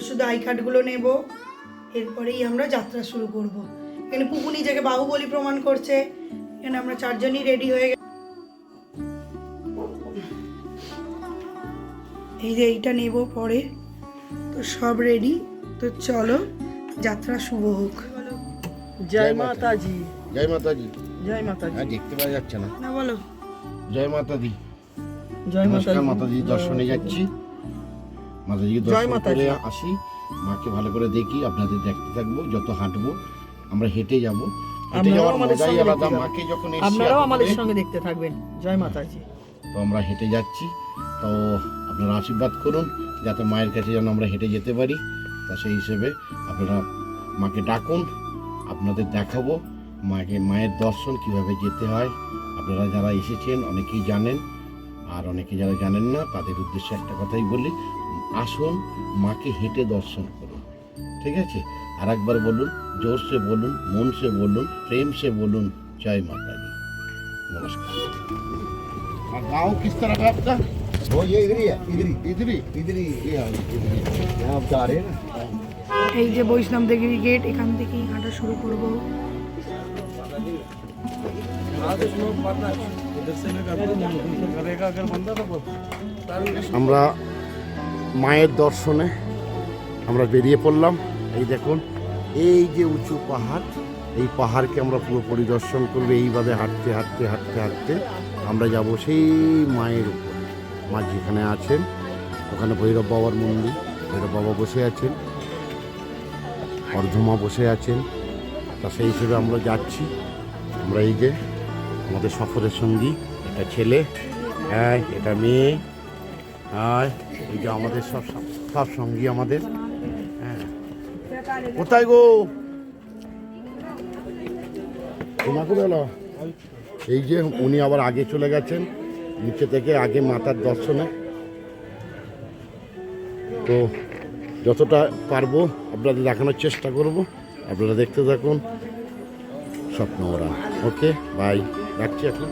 শুধু আই কার্ডগুলো নেব, এরপরেই আমরা যাত্রা শুরু করব। এখানে পুপু নিজেকে বাহুবলী প্রমাণ করছে। এখানে আমরা চারজনই রেডি হয়ে গেছি। এই যে এইটা নেব পরে, তো সব রেডি। তো চলো যাত্রা শুভ হোক। জয় মাতাজি। জয় মাতাজি। জয় মাতাজি। হ্যাঁ, দেখতে পাওয়া যাচ্ছে না। না বলো। জয় মাতাজি। জয় মাতাজি। মাতাজি দর্শনে যাচ্ছি, মাতাজি দর্শন করে আসি, মাকে ভালো করে দেখি, আপনাদের দেখতে থাকবো। যত হাঁটবো আমরা হেঁটে যাবো, হেঁটে যাওয়ার মজাই আলাদা। মাকে যখন আপনারাও আমাদের সঙ্গে দেখতে থাকবেন। জয় মাতাজি। তো আমরা হেঁটে যাচ্ছি, তো আপনারা আশীর্বাদ করুন যাতে মায়ের কাছে যেন আমরা হেঁটে যেতে পারি। তা সেই হিসেবে আপনারা মাকে ডাকুন, আপনাদের দেখাবো মায়ের দর্শন কিভাবে যেতে হয়। আপনারা যারা এসেছেন অনেকেই জানেন, আর অনেকে যারা জানেন না তাদের উদ্দেশ্যে একটা কথাই বলি, আসুন মাকে হেঁটে দর্শন করুন। ঠিক আছে? আর একবার বলুন, জোরসে বলুন, মন সে বলুন, প্রেম সে বলুন, জয় মাতাজি। नमस्कार। और गाँव किस तरह का आपका? वो ये इधर ही है, इधर ही इधर ही इधर ही ये यहाँ आप जा रहे हैं ना। এই যে বৈষ্ণব দেবী গেট, এখান থেকেই হাঁটা শুরু করব। আমরা মায়ের দর্শনে আমরা বেরিয়ে পড়লাম। এই দেখুন, এই যে উঁচু পাহাড়, এই পাহাড়কে আমরা পুরো পরিদর্শন করবো। এইভাবে হাঁটতে হাঁটতে হাঁটতে হাঁটতে আমরা যাব সেই মায়ের উপর। মা যেখানে আছেন ওখানে ভৈরব বাবার মন্দির, ভৈরব বাবা বসে আছেন, অর্ধমা বসে আছেন। তা সেই হিসেবে আমরা যাচ্ছি। আমরা এই যে আমাদের সফরের সঙ্গী, এটা ছেলে, হ্যাঁ এটা মেয়ে, হ্যাঁ এই যে আমাদের সব সব সঙ্গী আমাদের। হ্যাঁ, কোথায় গো তোমাকে বলো? এই যে উনি আবার আগে চলে গেছেন, নিচে থেকে আগে মাতার দর্শনে। তো যতটা পারবো আপনাদের দেখানোর চেষ্টা করব, আপনারা দেখতে থাকুন। স্বপ্ন ওরা। ওকে বাই, রাখছি এখন।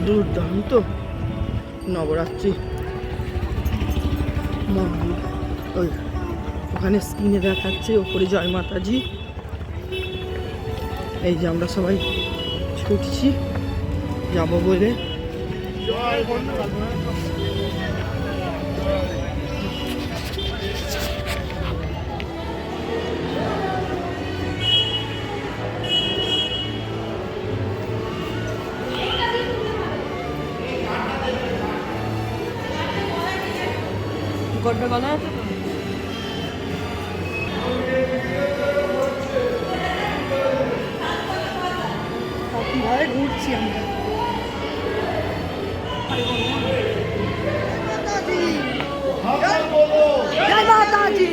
দুর্দান্ত নবরাত্রি। ওই ওখানে স্ক্রিনে দেখাচ্ছে ওপরে জয় মাতাজি। এই যে আমরা সবাই ছুটছি যাবো বলে। গড়বে গলা আছে তো? কিভাবে ঘুরছি আমরা। জয় মাতাজি।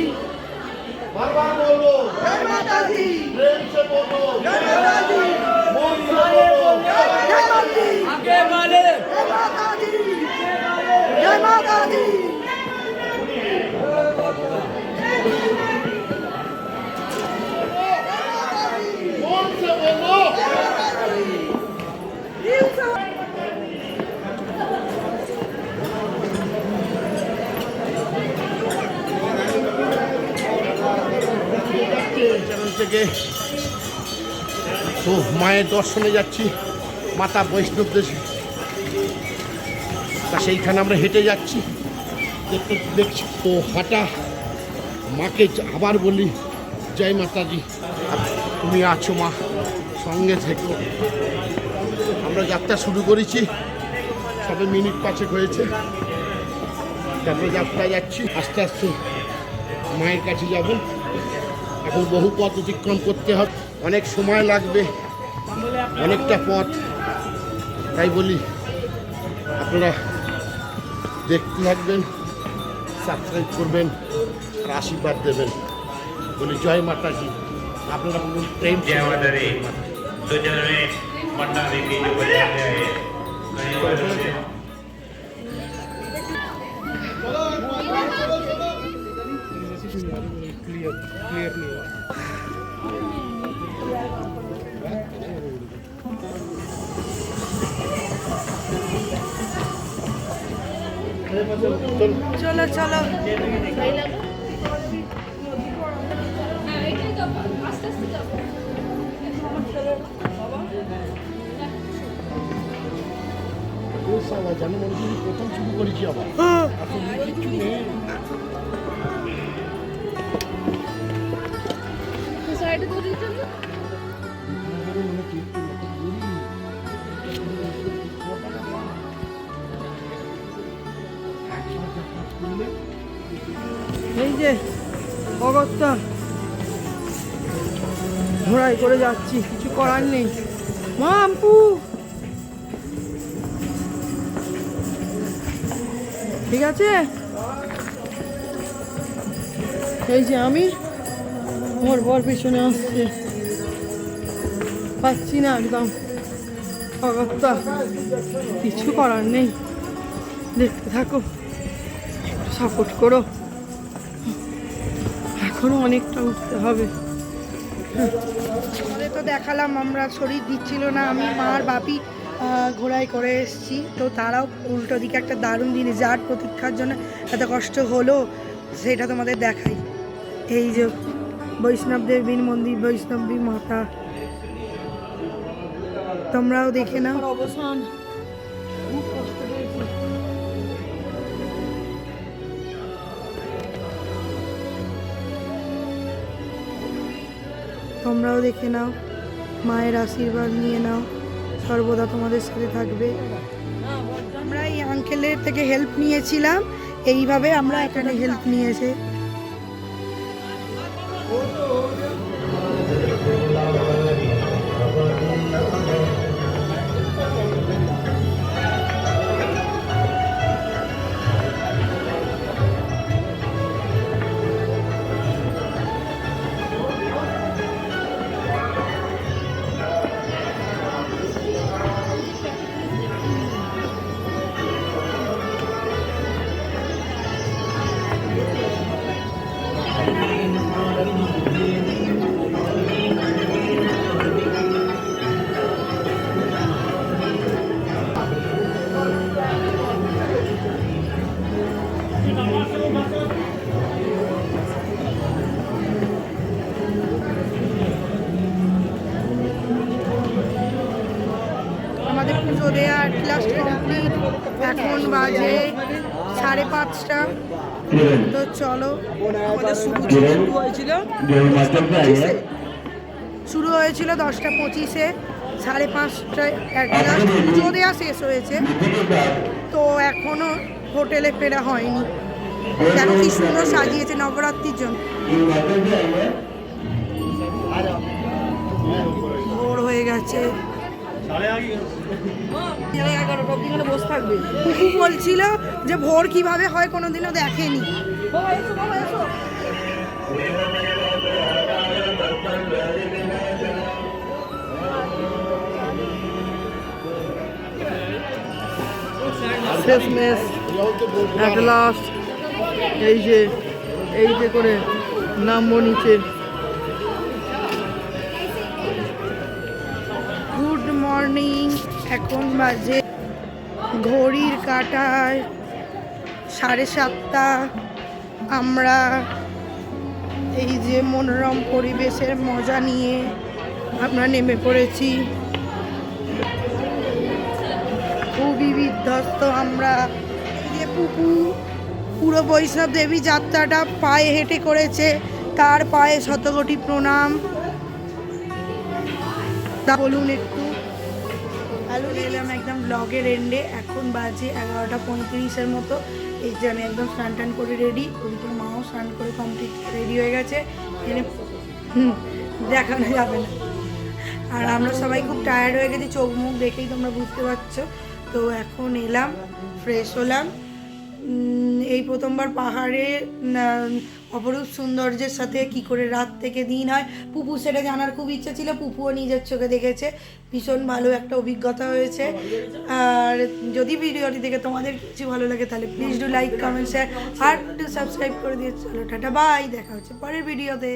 বারবার বলবো, জয় মাতাজি। প্রেম সে বলবো, জয় মাতাজি। মন সে বলবো, জয় মাতাজি। আগে বলে জয় মাতাজি। জয় মাতাজি। মন সে বলবো। চ্যানেল থেকে তো মায়ের দর্শনে যাচ্ছি, মাতা বৈষ্ণব দেশে। তা সেইখানে আমরা হেঁটে যাচ্ছি, দেখছি তো হাঁটা। মাকে আবার বলি, জয় মাতাজি, তুমি আছো মা, সঙ্গে থেকো। আমরা যাত্রা শুরু করেছি, সবে মিনিট 5 হয়েছে। আমরা যাত্রায় যাচ্ছি, আস্তে আস্তে মায়ের কাছে যাব। এখন বহু পথ অতিক্রম করতে হবে, অনেক সময় লাগবে, অনেকটা পথ। তাই বলি আপনারা দেখতে থাকবেন, সাবস্ক্রাইব করবেন আর আশীর্বাদ দেবেন। বলি জয় মাতাজি। আপনারা বলুন প্রেম से। जय माता दी। तो चैनल में पटना देवी जो बजाते हैं कहीं वर्षों से क्लियर চলো চলো জানো মনে হচ্ছে প্রথম শুরু করেছি আবার আসলে কিছু নেই। এই যে অগত্যা ঘোড়ায় করে যাচ্ছি, কিছু করার নেই। মাম্পু ঠিক আছে, এই যে আমি, আমার বর পিছনে আসছে, পাচ্ছি না একদম অগত্যা, কিছু করার নেই। দেখতে থাকো, সাপোর্ট করো, এখনো অনেকটা উঠতে হবে। আমাদের তো দেখালাম, আমরা শরীর দিচ্ছিল না, আমি মা আর বাপি ঘোড়ায় করে এসেছি, তো তারাও উল্টো দিকে একটা দারুণ জিনিস, যার প্রতীক্ষার জন্য এত কষ্ট হলো সেটা তোমাদের দেখাই। এই যে বৈষ্ণব দেবীর মন্দির, বৈষ্ণব দেবী মাতা, তোমরাও দেখে নাও। অবসান খুব কষ্ট পেয়েছি। তোমরাও দেখে নাও, মায়ের আশীর্বাদ নিয়ে নাও, সর্বদা তোমাদের সাথে থাকবে। আমরা এই আঙ্কেলের থেকে হেল্প নিয়েছিলাম, এইভাবে আমরা এখানে হেল্প নিয়েছে। আমাদের পুজো দেওয়া লাস্ট কমপ্লিট, এখন বাজে 5:30। তো চলো, আমাদের শুরু হয়েছিল শুরু হয়েছিল 10:25-এ, 5:30টায় লাস্ট পুজো দেওয়া শেষ হয়েছে। তো এখনো হোটেলে ফেরা হয়নি, দেখো কি সুন্দর সাজিয়েছে নবরাত্রির জন্য। ভোর হয়ে গেছে, বসে থাকবে। কুকু বলছিল যে ভোর কিভাবে হয় কোনোদিনও দেখেনি। শেষমেশ এক লাস্ট এই যে করে নামবো নিচে। গুড মর্নিং, এখন বাজে ঘড়ির কাঁটায় 7:30। আমরা এই যে মনোরম পরিবেশের মজা নিয়ে আমরা নেমে পড়েছি। খুবই বিধ্বস্ত আমরা। এই যে পুপু পুরো বৈষ্ণব দেবী যাত্রাটা পায়ে হেঁটে করেছে, তার পায়ে শতকোটি প্রণাম। বলুন একটু। হ্যালো, এলাম একদম ব্লগের এন্ডে। এখন বাজে 11:35-এর মতো। এই যে আমি একদম স্নান টান করে রেডি, ওদিকে মাও স্নান করে কমপ্লিট রেডি হয়ে গেছে, এনে দেখানো যাবে না। আর আমরা সবাই খুব টায়ার্ড হয়ে গেছি, চোখ মুখ দেখেই তোমরা বুঝতে পারছো। তো এখন এলাম, ফ্রেশ হলাম। এই প্রথমবার পাহাড়ে অপরূপ সৌন্দর্যের সাথে কি করে রাত থেকে দিন হয়, পুপু সেটা জানার খুব ইচ্ছা ছিল, পুপুও নিজের চোখে দেখেছে। ভীষণ ভালো একটা অভিজ্ঞতা হয়েছে। আর যদি ভিডিওটি দেখে তোমাদের কিছু ভালো লাগে তাহলে please do like, comment, share আর একটু সাবস্ক্রাইব করে দিয়ে চলো টাটা বাই, দেখা হচ্ছে পরের ভিডিওতে।